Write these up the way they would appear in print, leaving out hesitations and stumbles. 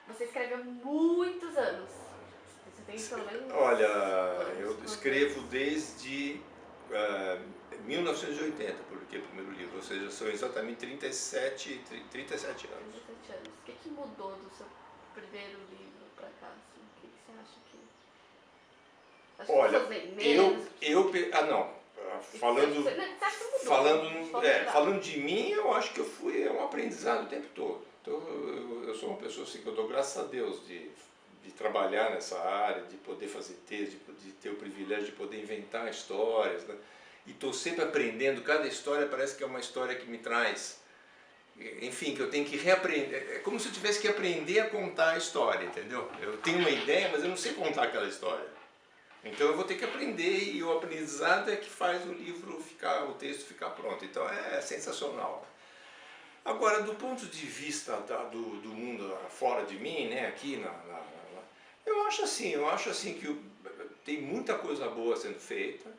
Você escreve há muitos anos. Você tem pelo menos... Olha, eu escrevo desde 1980, publiquei o primeiro livro, ou seja, são exatamente 37 anos. 37 anos. O que mudou do seu primeiro livro pra cá? Assim? O que você acha que... Acho que as pessoas veem menos. Não. Falando de mim, eu acho que eu fui um aprendizado o tempo todo. Então, eu sou uma pessoa assim, que eu dou graças a Deus de trabalhar nessa área, de poder fazer texto, de ter o privilégio de poder inventar histórias, né? E estou sempre aprendendo, cada história parece que é uma história que me traz, enfim, que eu tenho que reaprender, é como se eu tivesse que aprender a contar a história, entendeu? Eu tenho uma ideia, mas eu não sei contar aquela história. Então eu vou ter que aprender, e o aprendizado é que faz o livro o texto ficar pronto. Então é sensacional. Agora, do ponto de vista do mundo fora de mim, né, aqui eu acho assim que tem muita coisa boa sendo feita,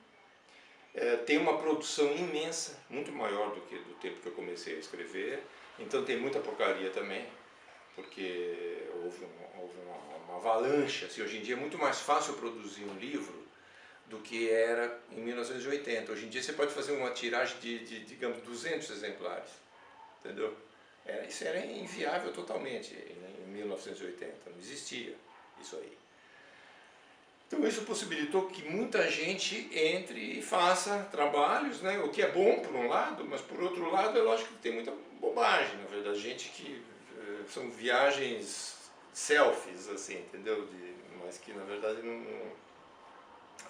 tem uma produção imensa, muito maior do que do tempo que eu comecei a escrever, então tem muita porcaria também, porque houve uma avalanche. Assim, hoje em dia é muito mais fácil produzir um livro do que era em 1980. Hoje em dia você pode fazer uma tiragem de digamos, 200 exemplares, entendeu? Isso era inviável totalmente em 1980, não existia isso aí. Então isso possibilitou que muita gente entre e faça trabalhos, né? O que é bom por um lado, mas por outro lado é lógico que tem muita bobagem, na verdade, gente que são viagens selfies, assim, entendeu? Mas que na verdade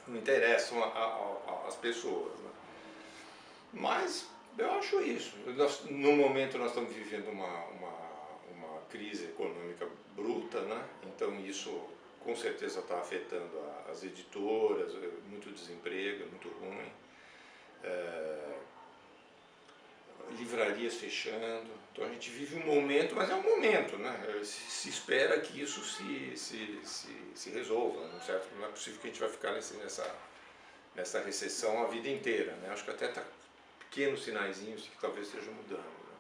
não interessam às pessoas, né? Mas eu acho isso. No momento nós estamos vivendo uma crise econômica bruta, né? Então isso com certeza está afetando as editoras, muito desemprego, muito ruim. Livrarias fechando, então a gente vive um momento, mas é um momento, né? Se espera que isso se resolva, não é possível que a gente vai ficar nessa recessão a vida inteira, né? Acho que até está pequenos sinaizinhos que talvez estejam mudando, né?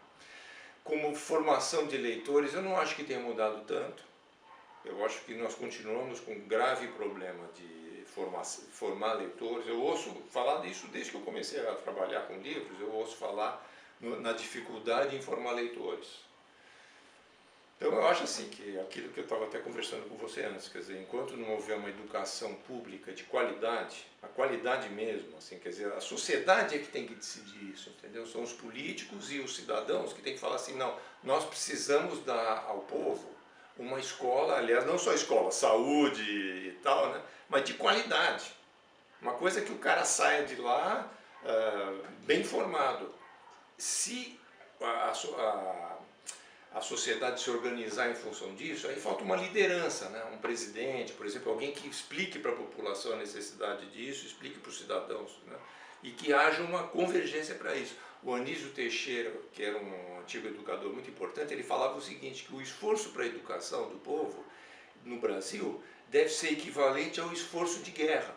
Como formação de leitores, eu não acho que tenha mudado tanto. Eu acho que nós continuamos com um grave problema de formar leitores. Eu ouço falar disso desde que eu comecei a trabalhar com livros, eu ouço falar na dificuldade em formar leitores. Então eu acho assim que aquilo que eu estava até conversando com você antes, quer dizer, enquanto não houver uma educação pública de qualidade, a qualidade mesmo, assim, quer dizer, a sociedade é que tem que decidir isso, entendeu? São os políticos e os cidadãos que tem que falar assim, não, nós precisamos dar ao povo uma escola, aliás, não só escola, saúde e tal, né, mas de qualidade. Uma coisa que o cara saia de lá bem formado. Se a sociedade se organizar em função disso, aí falta uma liderança, né? Um presidente, por exemplo, alguém que explique para a população a necessidade disso, explique para os cidadãos, né? E que haja uma convergência para isso. O Anísio Teixeira, que era um antigo educador muito importante, ele falava o seguinte, que o esforço para a educação do povo no Brasil deve ser equivalente ao esforço de guerra.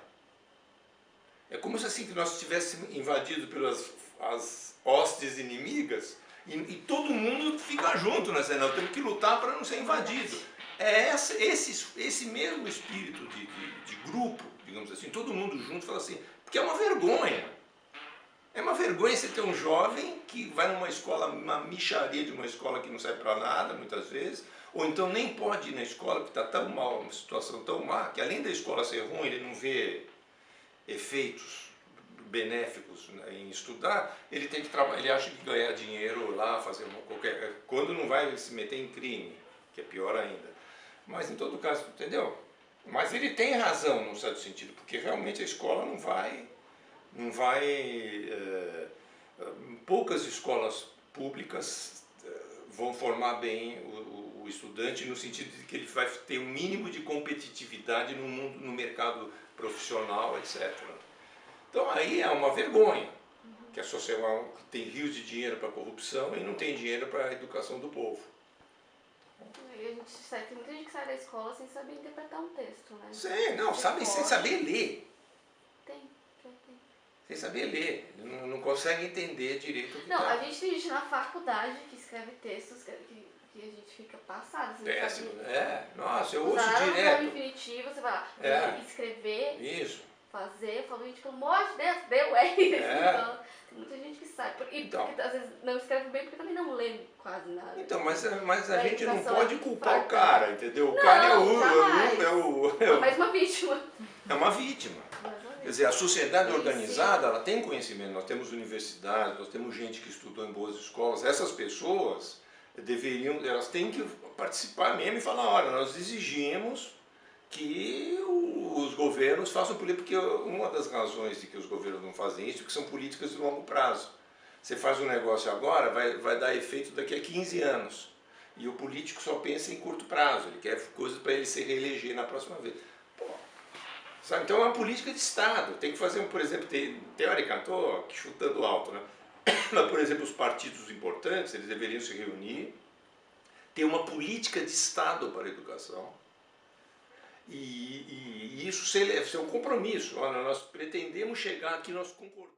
É como se assim que nós estivéssemos invadidos pelas as hostes inimigas e todo mundo fica junto nessa, nós temos que lutar para não ser invadido. É esse mesmo espírito de grupo, digamos assim, todo mundo junto, fala assim, porque é uma vergonha. É uma vergonha você ter um jovem que vai numa escola, uma mixaria de uma escola que não serve para nada, muitas vezes, ou então nem pode ir na escola, porque está tão mal, uma situação tão má, que além da escola ser ruim, ele não vê efeitos benéficos, né, em estudar, ele tem que trabalhar, ele acha que ganhar dinheiro lá, fazer quando não vai se meter em crime, que é pior ainda. Mas em todo caso, entendeu? Mas ele tem razão num certo sentido, porque realmente a escola não vai poucas escolas públicas vão formar bem o estudante no sentido de que ele vai ter um mínimo de competitividade no mercado profissional, etc. Então aí é uma vergonha, que a sociedade tem rios de dinheiro para a corrupção e não tem dinheiro para a educação do povo. Tem muita gente que sai da escola sem saber interpretar um texto, né? Sim, não, sabe, sem saber ler. Tem. Sem saber ler, não consegue entender direito o que Não, tá. a gente tem gente na faculdade que escreve textos que que a gente fica passado. Assim, péssimo, nossa, eu ouço direto. direto. No infinitivo, você vai lá, escrever, fazer, eu falo, gente, pelo amor de Deus, deu então, muita gente que sabe. Porque às vezes não escreve bem porque também não lê quase nada. Então, mas a gente não pode culpar o cara, entendeu? O cara é mais uma vítima. É uma vítima. Quer dizer, a sociedade organizada, ela tem conhecimento, nós temos universidades, nós temos gente que estudou em boas escolas, essas pessoas elas têm que participar mesmo e falar, olha, nós exigimos que os governos façam política, porque uma das razões de que os governos não fazem isso é que são políticas de longo prazo. Você faz um negócio agora, vai dar efeito daqui a 15 anos. E o político só pensa em curto prazo, ele quer coisas para ele se reeleger na próxima vez. Pô, sabe? Então é uma política de Estado, tem que fazer, por exemplo, teoricamente, estou aqui chutando alto, né? Mas, por exemplo, os partidos importantes, eles deveriam se reunir, ter uma política de Estado para a educação, e isso ser um compromisso. Olha, nós pretendemos chegar aqui, nós concordamos.